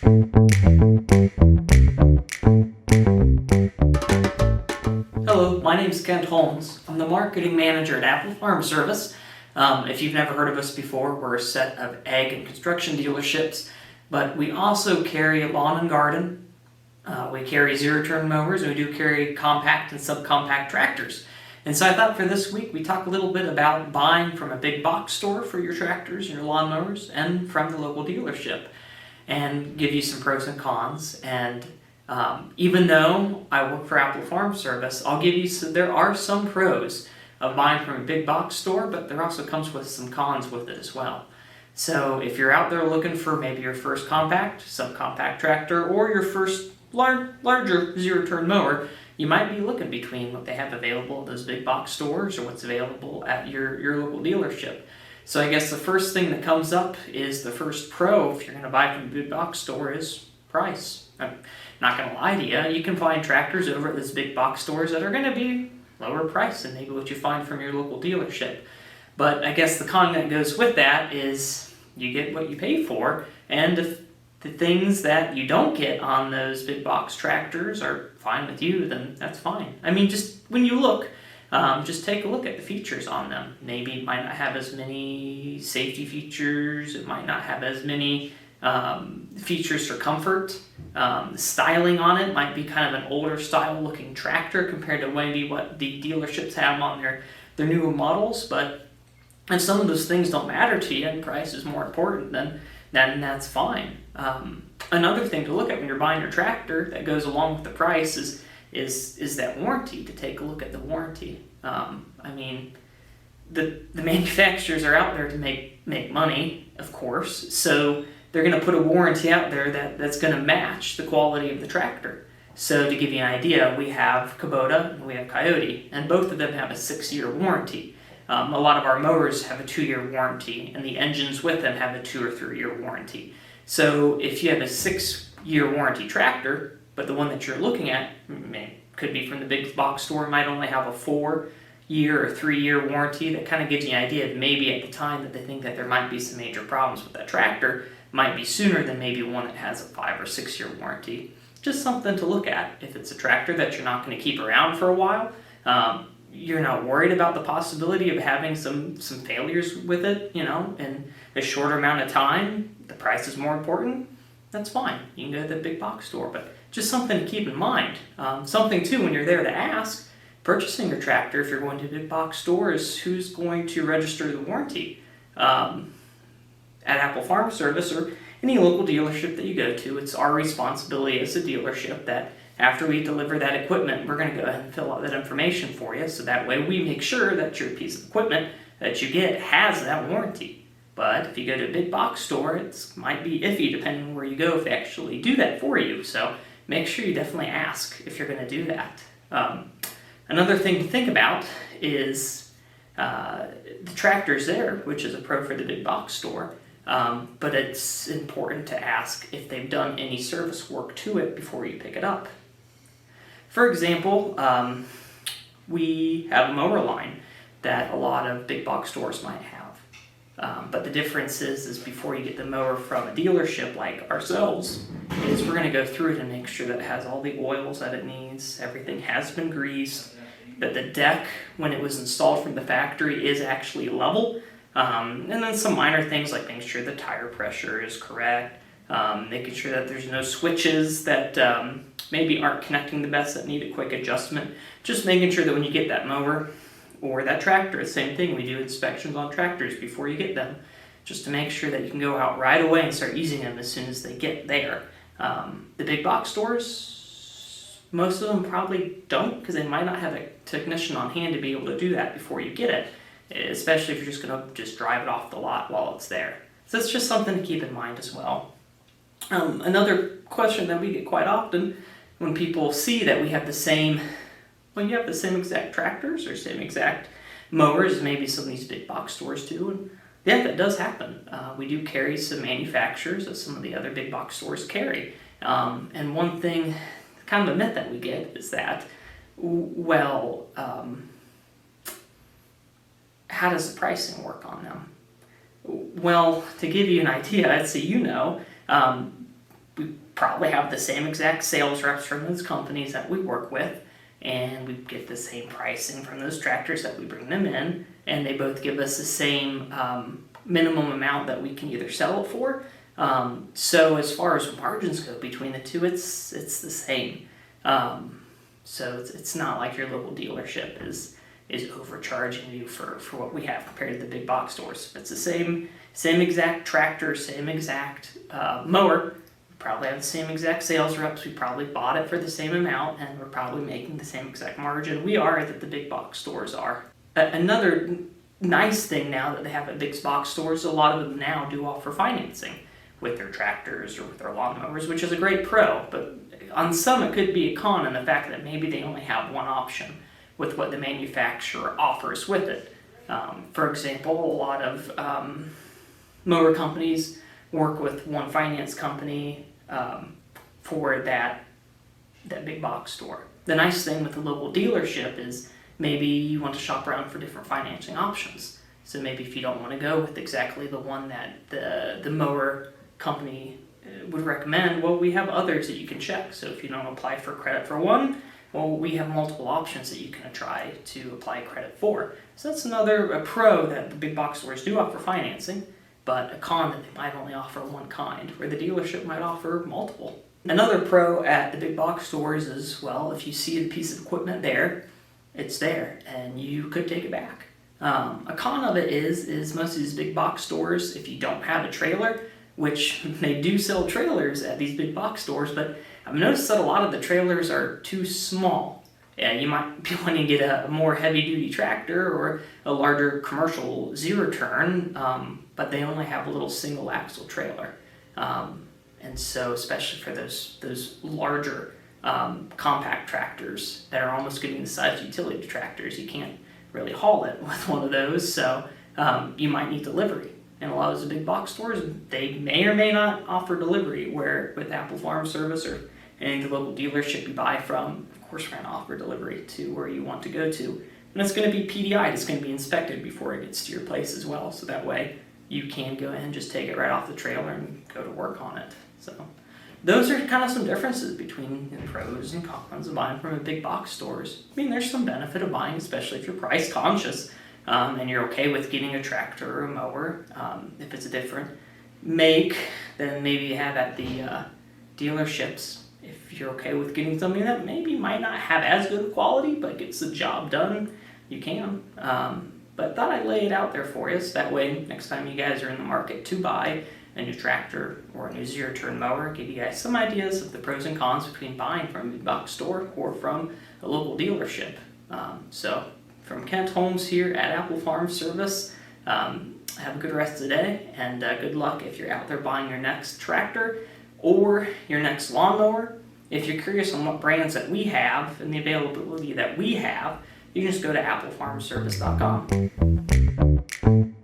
Hello, my name is Kent Holmes. I'm the marketing manager at Apple Farm Service. If you've never heard of us before, we're a set of ag and construction dealerships, but we also carry lawn and garden. We carry zero-turn mowers, and we do carry compact and subcompact tractors. And so I thought for this week we'd talk a little bit about buying from a big box store for your tractors and your lawnmowers and from the local dealership, and give you some pros and cons. And even though I work for Apple Farm Service, I'll give you there are some pros of buying from a big box store, but there also comes with some cons with it as well. So if you're out there looking for maybe your first compact, subcompact tractor, or your first larger zero-turn mower, you might be looking between what they have available at those big box stores or what's available at your local dealership. So I guess the first thing that comes up is the first pro if you're going to buy from a big box store is price. I'm not going to lie to you, you can find tractors over at those big box stores that are going to be lower price than maybe what you find from your local dealership. But I guess the con that goes with that is you get what you pay for, and if the things that you don't get on those big box tractors are fine with you, then that's fine. I mean, just when you look, just take a look at the features on them. Maybe it might not have as many safety features, it might not have as many features for comfort. The styling on it might be kind of an older style looking tractor compared to maybe what the dealerships have on their newer models, but if some of those things don't matter to you and price is more important, then that's fine. Another thing to look at when you're buying your tractor that goes along with the price is that warranty, to take a look at the warranty. I mean, the manufacturers are out there to make money, of course, so they're going to put a warranty out there that's going to match the quality of the tractor. So to give you an idea, we have Kubota and we have Coyote, and both of them have a 6-year warranty. A lot of our mowers have a 2-year warranty, and the engines with them have a 2 or 3-year warranty. So if you have a 6-year warranty tractor, but the one that you're looking at could be from the big box store, might only have a 4-year or 3-year warranty, that kind of gives you an idea of maybe at the time that they think that there might be some major problems with that tractor, might be sooner than maybe one that has a 5 or 6-year warranty. Just something to look at. If it's a tractor that you're not going to keep around for a while, you're not worried about the possibility of having some failures with it, in a shorter amount of time, the price is more important, that's fine. You can go to the big box store, but just something to keep in mind. Something too, when you're there to ask, purchasing your tractor, if you're going to a big box store, is who's going to register the warranty. At Apple Farm Service or any local dealership that you go to, it's our responsibility as a dealership that after we deliver that equipment, we're going to go ahead and fill out that information for you, so that way we make sure that your piece of equipment that you get has that warranty. But if you go to a big box store, it might be iffy depending on where you go if they actually do that for you. So make sure you definitely ask if you're going to do that. Another thing to think about is the tractor's there, which is a pro for the big box store. But it's important to ask if they've done any service work to it before you pick it up. For example, we have a mower line that a lot of big box stores might have. But the difference is before you get the mower from a dealership like ourselves, is we're going to go through it and make sure that it has all the oils that it needs, everything has been greased, that the deck, when it was installed from the factory, is actually level. And then some minor things like making sure the tire pressure is correct, making sure that there's no switches that maybe aren't connecting the best that need a quick adjustment. Just making sure that when you get that mower or that tractor, the same thing, we do inspections on tractors before you get them, just to make sure that you can go out right away and start using them as soon as they get there. The big box stores, most of them probably don't, because they might not have a technician on hand to be able to do that before you get it, especially if you're just going to drive it off the lot while it's there. So it's just something to keep in mind as well. Another question that we get quite often when people see that we have the same, you have the same exact tractors or same exact mowers as maybe some of these big box stores do. And yeah, that does happen. We do carry some manufacturers that some of the other big box stores carry. And one thing, kind of a myth that we get is that, how does the pricing work on them? Well, to give you an idea, I'd say we probably have the same exact sales reps from those companies that we work with, and we get the same pricing from those tractors that we bring them in, and they both give us the same minimum amount that we can either sell it for. So as far as margins go between the two, it's the same. So it's not like your local dealership is overcharging you for what we have compared to the big box stores. If it's the same exact tractor, same exact mower, we probably have the same exact sales reps, we probably bought it for the same amount, and we're probably making the same exact margin we are that the big box stores are. Another nice thing now that they have at big box stores, a lot of them now do offer financing with their tractors or with their lawnmowers, which is a great pro, but on some it could be a con in the fact that maybe they only have one option with what the manufacturer offers with it. For example, a lot of mower companies work with one finance company for that big box store. The nice thing with the local dealership is maybe you want to shop around for different financing options. So maybe if you don't want to go with exactly the one that the mower company would recommend, well, we have others that you can check. So if you don't apply for credit for one, well, we have multiple options that you can try to apply credit for. So that's a pro that the big box stores do offer financing, but a con that they might only offer one kind, where the dealership might offer multiple. Another pro at the big box stores is, well, if you see a piece of equipment there, it's there, and you could take it back. A con of it is most of these big box stores, if you don't have a trailer, which they do sell trailers at these big box stores, but I've noticed that a lot of the trailers are too small. Yeah, you might be wanting to get a more heavy-duty tractor or a larger commercial zero-turn, but they only have a little single-axle trailer. And so, especially for those larger compact tractors that are almost getting the size of utility tractors, you can't really haul it with one of those, so you might need delivery. And a lot of those big box stores, they may or may not offer delivery, where with Apple Farm Service or any of the local dealership you buy from, of course we're going to offer delivery to where you want to go to. And it's going to be PDI'd, it's going to be inspected before it gets to your place as well, so that way you can go ahead and just take it right off the trailer and go to work on it. So those are kind of some differences between the pros and cons of buying from a big box stores. I mean, there's some benefit of buying, especially if you're price conscious. And you're okay with getting a tractor or a mower. If it's a different make than maybe you have at the dealerships, if you're okay with getting something that maybe might not have as good of quality but gets the job done, you can. But thought I'd lay it out there for you, so that way next time you guys are in the market to buy a new tractor or a new zero-turn mower, give you guys some ideas of the pros and cons between buying from a big box store or from a local dealership. So from Kent Holmes here at Apple Farm Service, have a good rest of the day, and good luck if you're out there buying your next tractor or your next lawnmower. If you're curious on what brands that we have and the availability that we have, you can just go to applefarmservice.com.